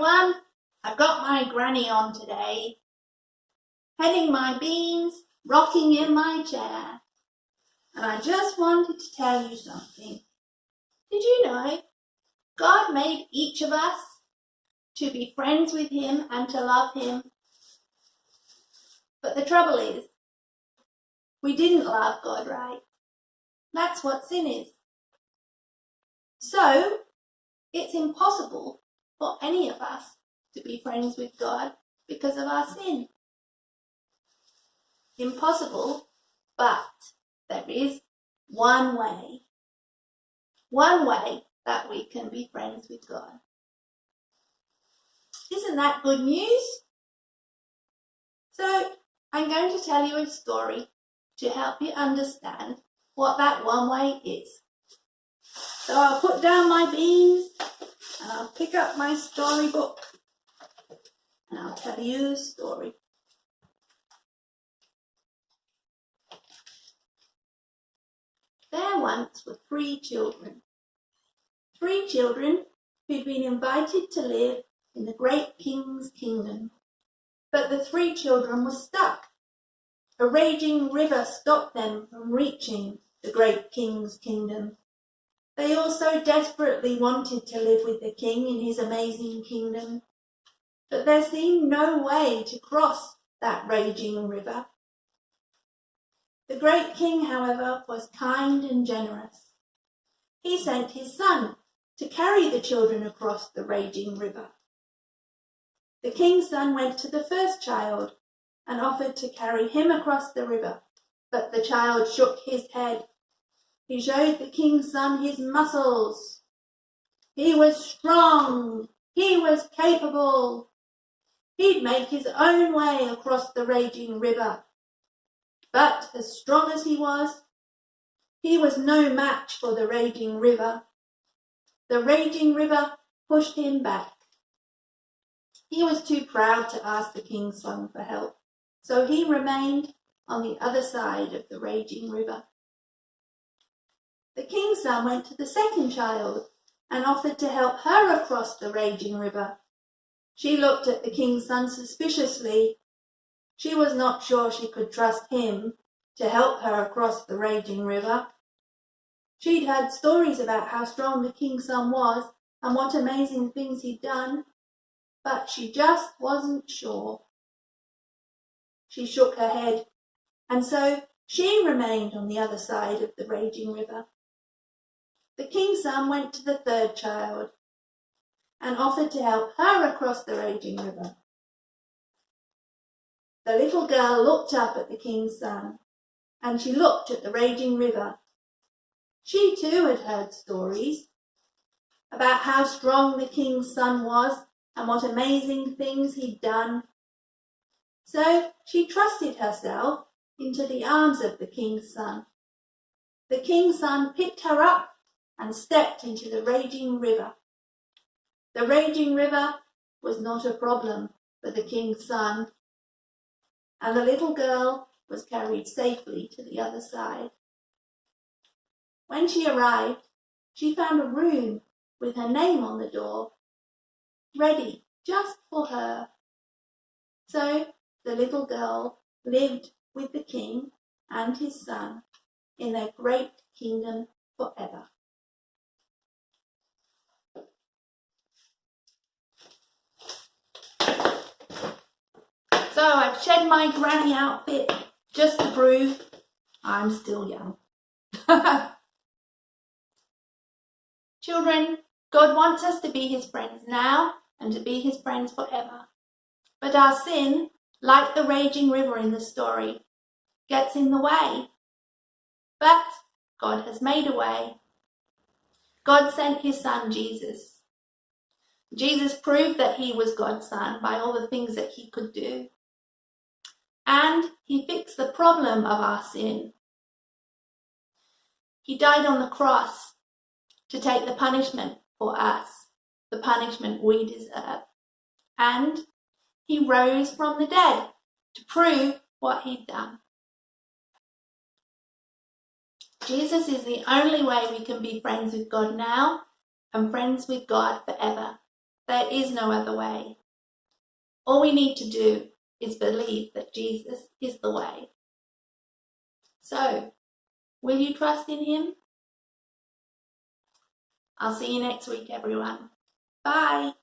everyone. I've got my granny on today, heading my beans, rocking in my chair. And I just wanted to tell you something. Did you know God made each of us to be friends with him and to love him? But the trouble is, we didn't love God right. That's what sin is. So, it's impossible for any of us to be friends with God because of our sin. Impossible, but there is one way that we can be friends with God. Isn't that good news? So, I'm going to tell you a story to help you understand what that one way is. So I'll put down my beans and I'll pick up my storybook and I'll tell you a story. There once were 3 children. 3 children who'd been invited to live in the great king's kingdom. But the 3 children were stuck. A raging river stopped them from reaching the great king's kingdom. They all so desperately wanted to live with the king in his amazing kingdom, but there seemed no way to cross that raging river. The great king, however, was kind and generous. He sent his son to carry the children across the raging river. The king's son went to the first child and offered to carry him across the river, but the child shook his head. He showed the king's son his muscles. He was strong. He was capable. He'd make his own way across the raging river. But as strong as he was no match for the raging river. The raging river pushed him back. He was too proud to ask the king's son for help, so he remained on the other side of the raging river. The king's son went to the second child and offered to help her across the raging river. She looked at the king's son suspiciously. She was not sure she could trust him to help her across the raging river. She'd heard stories about how strong the king's son was and what amazing things he'd done, but she just wasn't sure. She shook her head, and so she remained on the other side of the raging river. The king's son went to the third child and offered to help her across the raging river. The little girl looked up at the king's son, and she looked at the raging river. She too had heard stories about how strong the king's son was and what amazing things he'd done. So she trusted herself into the arms of the king's son. The king's son picked her up and stepped into the raging river. The raging river was not a problem for the king's son, and the little girl was carried safely to the other side. When she arrived, she found a room with her name on the door, ready just for her. So the little girl lived with the king and his son in their great kingdom forever. So I've shed my granny outfit just to prove I'm still young. Children, God wants us to be his friends now and to be his friends forever. But our sin, like the raging river in the story, gets in the way. But God has made a way. God sent his son Jesus. Jesus proved that he was God's son by all the things that he could do. And he fixed the problem of our sin. He died on the cross to take the punishment for us, the punishment we deserve. And he rose from the dead to prove what he'd done. Jesus is the only way we can be friends with God now and friends with God forever. There is no other way. All we need to do is believe that Jesus is the way. So, will you trust in him? I'll see you next week, everyone. Bye.